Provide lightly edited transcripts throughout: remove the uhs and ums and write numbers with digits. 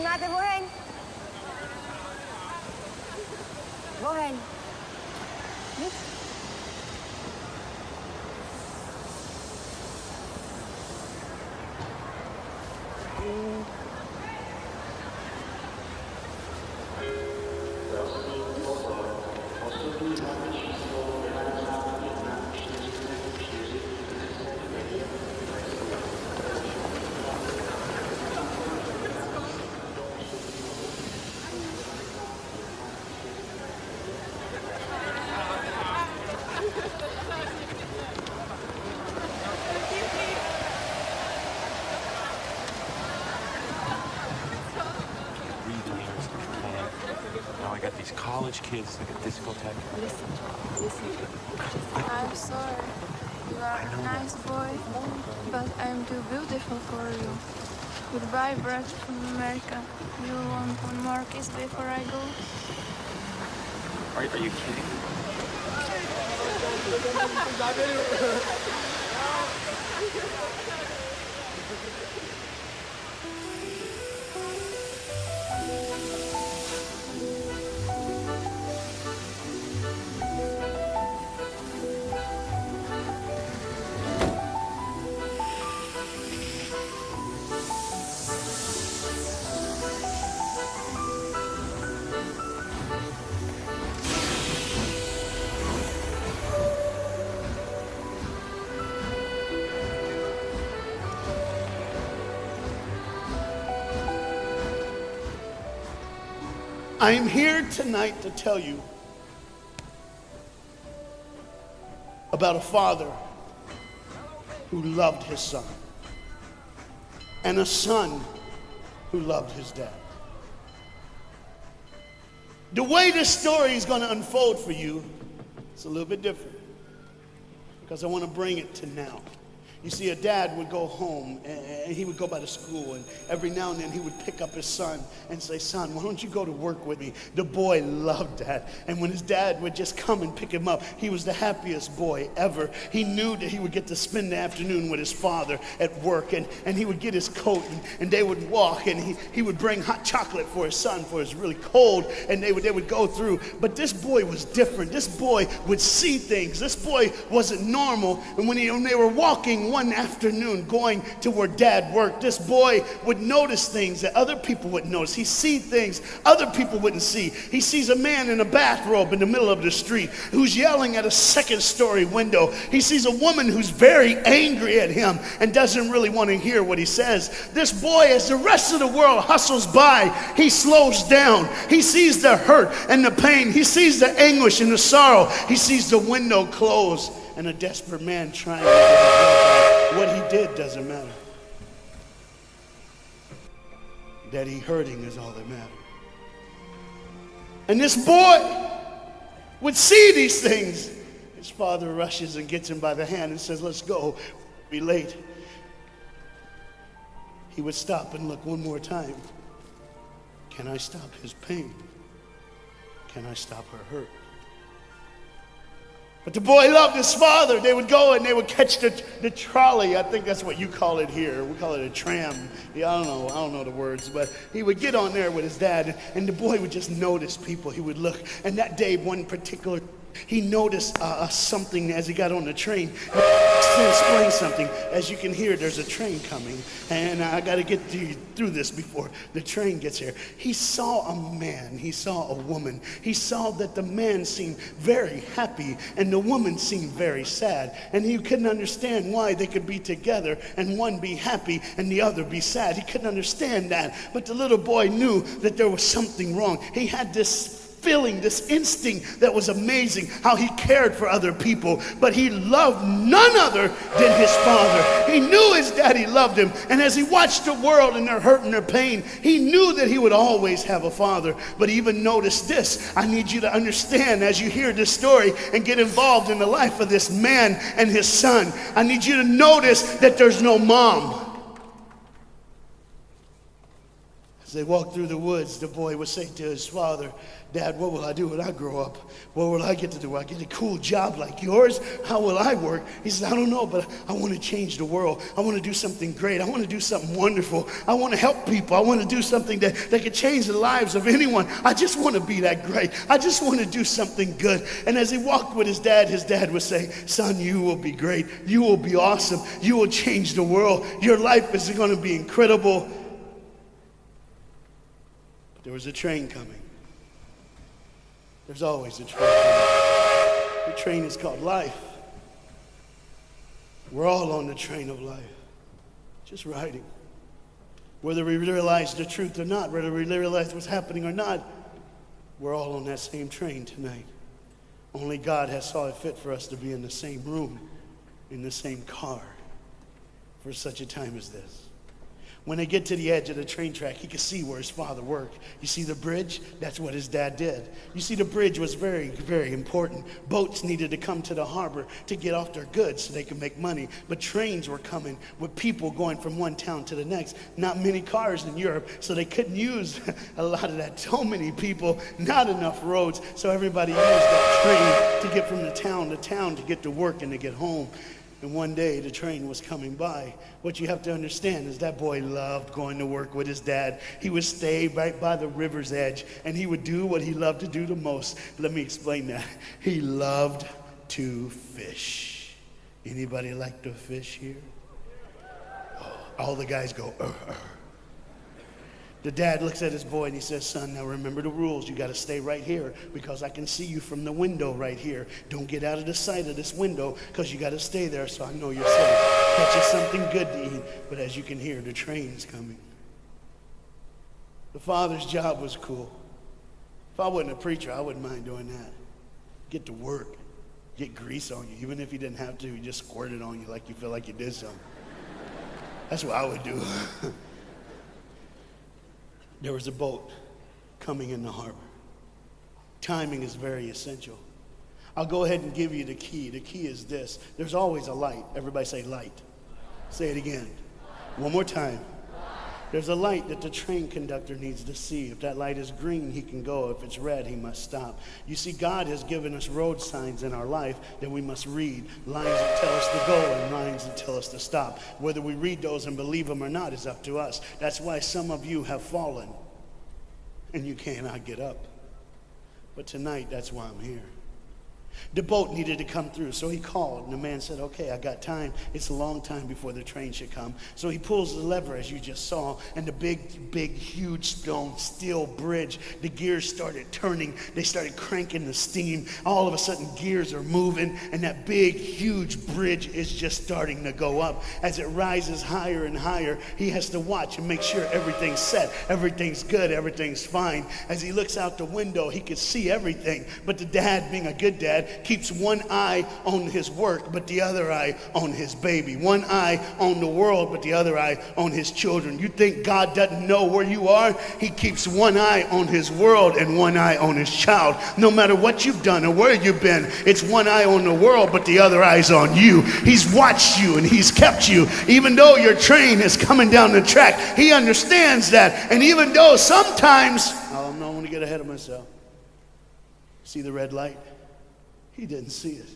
Mate, wohin? Wohin? Nichts? Now I got these college kids like a discotheque. Listen. I'm sorry. You are a nice boy, but I'm too beautiful for you. Goodbye, brother from America. You want one more kiss before I go? Are you kidding? I'm here tonight to tell you about a father who loved his son and a son who loved his dad. The way this story is going to unfold for you is a little bit different because I want to bring it to now. You see, a dad would go home and he would go by the school, and every now and then he would pick up his son and say, "Son, why don't you go to work with me?" The boy loved that. And when his dad would just come and pick him up, he was the happiest boy ever. He knew that he would get to spend the afternoon with his father at work, and he would get his coat and they would walk, and he would bring hot chocolate for his son for it's really cold, and they would go through. But this boy was different. This boy would see things. This boy wasn't normal. And when they were walking one afternoon going to where dad worked, this boy would notice things that other people wouldn't notice. He see things other people wouldn't see. He sees a man in a bathrobe in the middle of the street who's yelling at a second-story window. He sees a woman who's very angry at him and doesn't really want to hear what he says. This boy, as the rest of the world hustles by, he slows down. He sees the hurt and the pain. He sees the anguish and the sorrow. He sees the window close and a desperate man trying to get his work out. What he did doesn't matter. That he hurting is all that matters. And this boy would see these things. His father rushes and gets him by the hand and says, "Let's go, we'll be late." He would stop and look one more time. Can I stop his pain? Can I stop her hurt? But the boy loved his father. They would go and they would catch the trolley. I think that's what you call it here. We call it a tram. Yeah, I don't know the words, but he would get on there with his dad, and the boy would just notice people. He would look, and that day, one particular, he noticed something as he got on the train. To explain something, as you can hear, there's a train coming, and I got to get through this before the train gets here. He saw a man, he saw a woman. He saw that the man seemed very happy and the woman seemed very sad, and he couldn't understand why they could be together and one be happy and the other be sad. He couldn't understand that, but the little boy knew that there was something wrong. He had this feeling, this instinct that was amazing, how he cared for other people. But he loved none other than his father. He knew his daddy loved him. And as he watched the world and their hurt and their pain, he knew that he would always have a father. But even notice this. I need you to understand as you hear this story and get involved in the life of this man and his son. I need you to notice that there's no mom. As they walked through the woods, the boy would say to his father, Dad, what will I do when I grow up? What will I get to do? Will I get a cool job like yours? How will I work? He said, I don't know, but I want to change the world. I want to do something great. I want to do something wonderful. I want to help people. I want to do something that could change the lives of anyone. I just want to be that great. I just want to do something good. And as he walked with his dad would say, son, you will be great. You will be awesome. You will change the world. Your life is going to be incredible. But there was a train coming. There's always a train coming. The train is called life. We're all on the train of life, just riding. Whether we realize the truth or not, whether we realize what's happening or not, we're all on that same train tonight. Only God has saw it fit for us to be in the same room, in the same car, for such a time as this. When they get to the edge of the train track, he could see where his father worked. You see the bridge? That's what his dad did. You see, the bridge was very, very important. Boats needed to come to the harbor to get off their goods so they could make money. But trains were coming with people going from one town to the next. Not many cars in Europe, so they couldn't use a lot of that. So many people, not enough roads, so everybody used that train to get from the town to town to get to work and to get home. And one day the train was coming by. What you have to understand is that boy loved going to work with his dad. He would stay right by the river's edge and he would do what he loved to do the most. Let me explain that. He loved to fish. Anybody like to fish here? Oh, all the guys go, The dad looks at his boy and he says, son, now remember the rules. You got to stay right here because I can see you from the window right here. Don't get out of the sight of this window because you got to stay there so I know you're safe. Catch you something good to eat. But as you can hear, the train's coming. The father's job was cool. If I wasn't a preacher, I wouldn't mind doing that. Get to work. Get grease on you. Even if you didn't have to, you just squirt it on you like you feel like you did something. That's what I would do. There was a boat coming in the harbor. Timing is very essential. I'll go ahead and give you the key. The key is this. There's always a light. Everybody say light. Say it again. One more time. There's a light that the train conductor needs to see. If that light is green, he can go. If it's red, he must stop. You see, God has given us road signs in our life that we must read. Lines that tell us to go and lines that tell us to stop. Whether we read those and believe them or not is up to us. That's why some of you have fallen and you cannot get up. But tonight, that's why I'm here. The boat needed to come through, so he called, and the man said, okay, I got time. It's a long time before the train should come. So he pulls the lever, as you just saw, and the big, huge stone steel bridge, the gears started turning. They started cranking the steam. All of a sudden, gears are moving, and that big, huge bridge is just starting to go up. As it rises higher and higher, he has to watch and make sure everything's set, everything's good, everything's fine. As he looks out the window, he could see everything, but the dad, being a good dad, keeps one eye on his work, but the other eye on his baby. One eye on the world, but the other eye on his children. You think God doesn't know where you are? He keeps one eye on his world and one eye on his child. No matter what you've done or where you've been, it's one eye on the world, but the other eye's on you. He's watched you and he's kept you. Even though your train is coming down the track, he understands that. And even though sometimes, I don't want to get ahead of myself. See the red light? He didn't see it.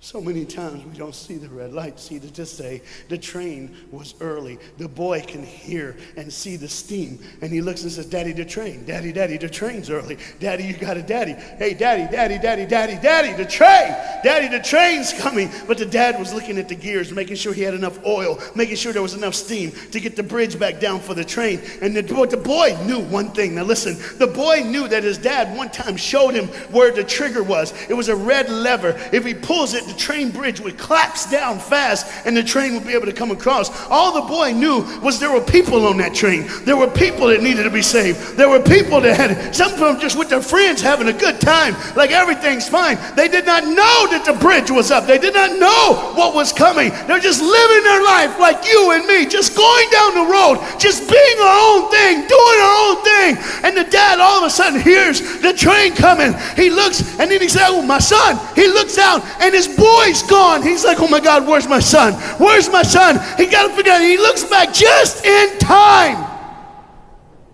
So many times we don't see the red light. See, to just say the train was early. The boy can hear and see the steam. And he looks and says, Daddy, the train. Daddy, the train's early. Daddy, you got a daddy. Hey, Daddy, the train. Daddy, the train's coming. But the dad was looking at the gears, making sure he had enough oil, making sure there was enough steam to get the bridge back down for the train. And the boy knew one thing. Now listen, the boy knew that his dad one time showed him where the trigger was. It was a red lever. If he pulls it, the train bridge would collapse down fast and the train would be able to come across. All the boy knew was there were people on that train. There were people that needed to be saved. There were people that had, some of them just with their friends having a good time, like everything's fine. They did not know that the bridge was up. They did not know what was coming. They're just living their life like you and me, just going down the road, just being our own thing, doing our own thing. And the dad all of a sudden hears the train coming. He looks and then he said, oh, my son. He looks out and his boy's gone. He's like, oh my God, where's my son? Where's my son? He got to figure out. He looks back just in time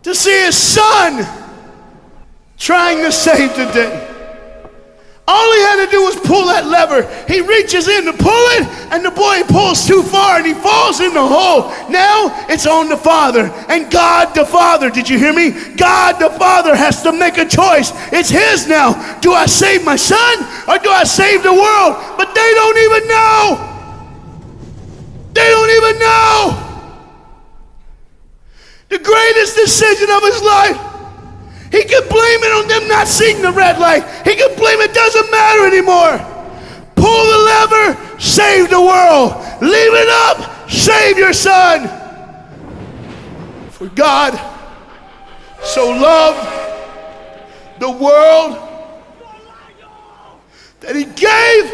to see his son trying to save the day. All he had to do was pull that lever. He reaches in to pull it, and the boy pulls too far, and he falls in the hole. Now it's on the father, and God the Father, did you hear me? God the Father has to make a choice. It's his now. Do I save my son, or do I save the world? But they don't even know. They don't even know. The greatest decision of his life. He could blame it on them not seeing the red light. He could blame it doesn't matter anymore. Pull the lever, save the world. Leave it up, save your son. For God so loved the world that he gave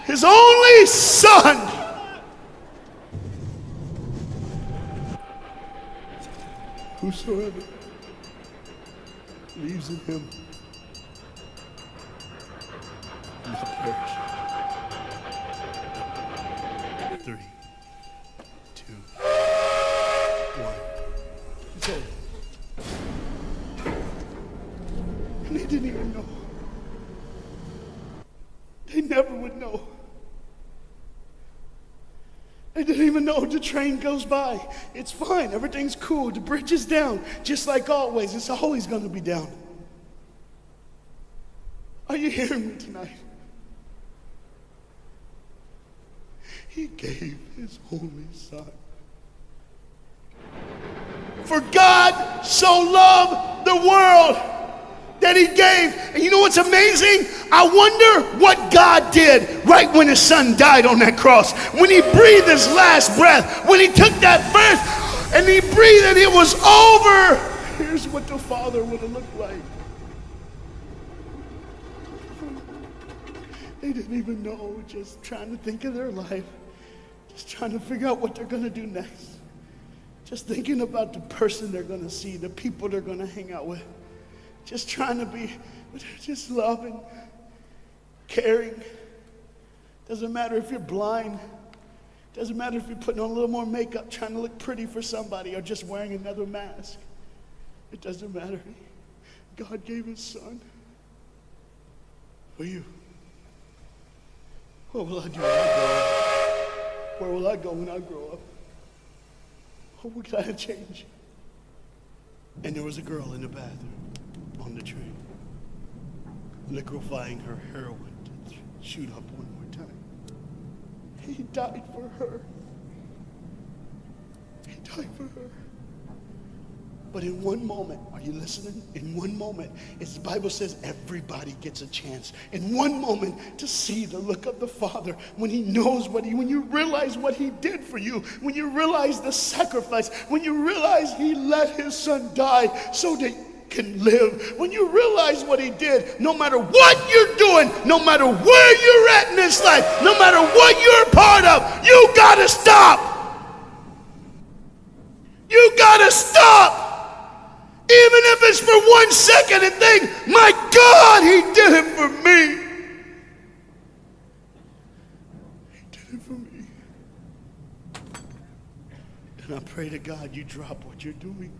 his only son. Whosoever believes in him will not perish. 3, 2, 1. It's over. And they didn't even know. They never would know. They didn't even know the train goes by. It's fine. Everything's cool. The bridge is down. Just like always. It's always going to be down. Are you hearing me tonight? He gave his only son. For God so loved the world that he gave. And you know what's amazing? I wonder what God did right when his son died on that cross. When he breathed his last breath. When he took that breath and he breathed and it was over. Here's what the Father would have looked like. They didn't even know, just trying to think of their life. Just trying to figure out what they're going to do next. Just thinking about the person they're going to see, the people they're going to hang out with. Just trying to be, just loving, caring. Doesn't matter if you're blind. Doesn't matter if you're putting on a little more makeup, trying to look pretty for somebody, or just wearing another mask. It doesn't matter. God gave his son for you. What will I do when I grow up? Where will I go when I grow up? What can I change? And there was a girl in the bathroom on the train, liquefying her heroin to shoot up one more time. He died for her. He died for her. But in one moment, are you listening? In one moment, as the Bible says, everybody gets a chance. In one moment to see the look of the Father when he knows when you realize what he did for you, when you realize the sacrifice, when you realize he let his son die so that you can live, when you realize what he did, no matter what you're doing, no matter where you're at in this life, no matter what you're a part of, you gotta stop. You gotta stop. Even if it's for 1 second and think, my God, he did it for me. He did it for me. And I pray to God you drop what you're doing.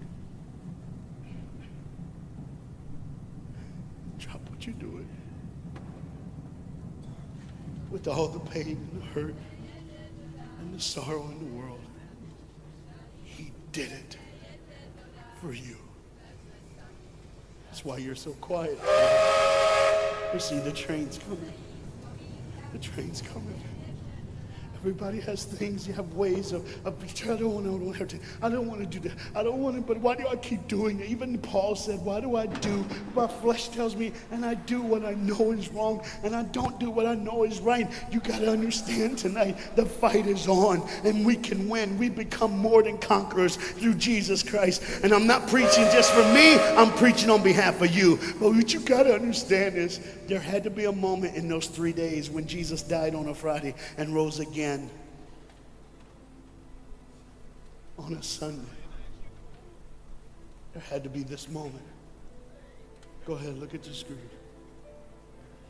Drop what you're doing. With all the pain and the hurt and the sorrow in the world, he did it for you. That's why you're so quiet. You see, the train's coming. The train's coming. Everybody has things, you have ways of I don't want to do that. I don't want to, but why do I keep doing it? Even Paul said, why do I do? My flesh tells me, and I do what I know is wrong, and I don't do what I know is right. You got to understand tonight, the fight is on, and we can win. We become more than conquerors through Jesus Christ. And I'm not preaching just for me, I'm preaching on behalf of you. But what you got to understand is, there had to be a moment in those 3 days when Jesus died on a Friday and rose again on a Sunday. There had to be this moment. Go ahead, look at the screen.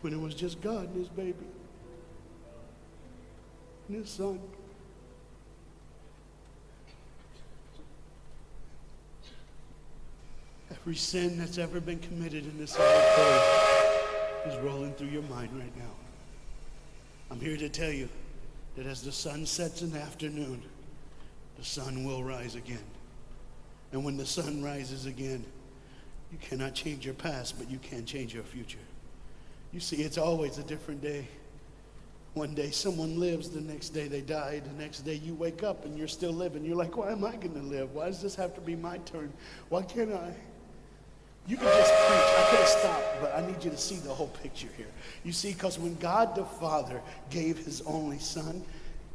When it was just God and his baby and his son. Every sin that's ever been committed in this earth is rolling through your mind right now. I'm here to tell you that as the sun sets in the afternoon, the sun will rise again. And when the sun rises again, you cannot change your past, but you can change your future. You see, it's always a different day. One day someone lives, the next day they die, the next day you wake up and you're still living. You're like, why am I going to live? Why does this have to be my turn? Why can't I? You can just preach. I could have stopped, but I need you to see the whole picture here. You see, because when God the Father gave his only son,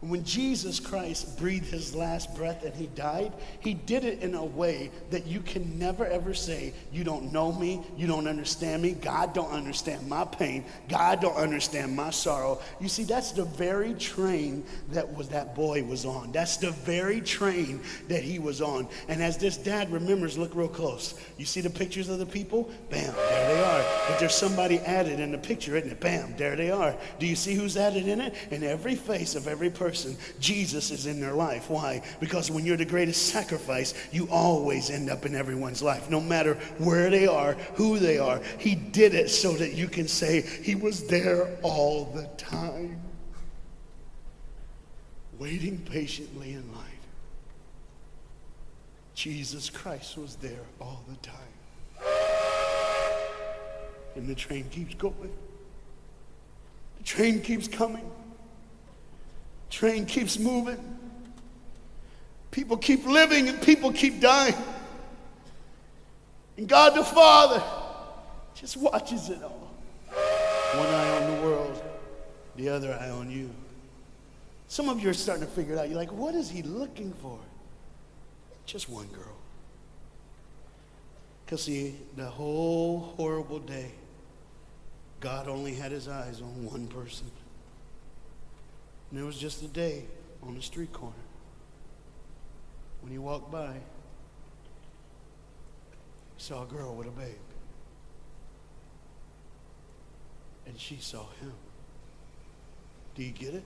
when Jesus Christ breathed his last breath and he died, he did it in a way that you can never ever say, you don't know me, you don't understand me, God don't understand my pain, God don't understand my sorrow. You see, that's the very train that boy was on. That's the very train that he was on. And as this dad remembers, look real close. You see the pictures of the people? Bam, there they are. But there's somebody added in the picture, isn't it? Bam, there they are. Do you see who's added in it? In every face of every person, Jesus is in their life. Why? Because when you're the greatest sacrifice, you always end up in everyone's life. No matter where they are, who they are, he did it so that you can say he was there all the time, waiting patiently in line. Jesus Christ was there all the time. And the train keeps going. The train keeps coming. Train keeps moving. People keep living and people keep dying. And God the Father just watches it all. One eye on the world, the other eye on you. Some of you are starting to figure it out. You're like, what is he looking for? Just one girl. Because see, the whole horrible day, God only had his eyes on one person. And it was just a day on the street corner. When he walked by, he saw a girl with a babe. And she saw him. Do you get it?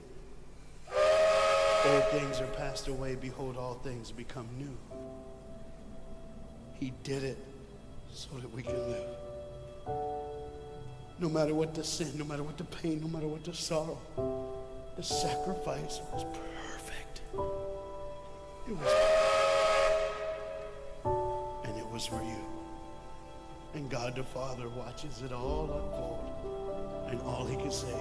Old things are passed away. Behold, all things become new. He did it so that we can live. No matter what the sin, no matter what the pain, no matter what the sorrow, the sacrifice was perfect. It was perfect. And it was for you. And God the Father watches it all unfold. And all he can say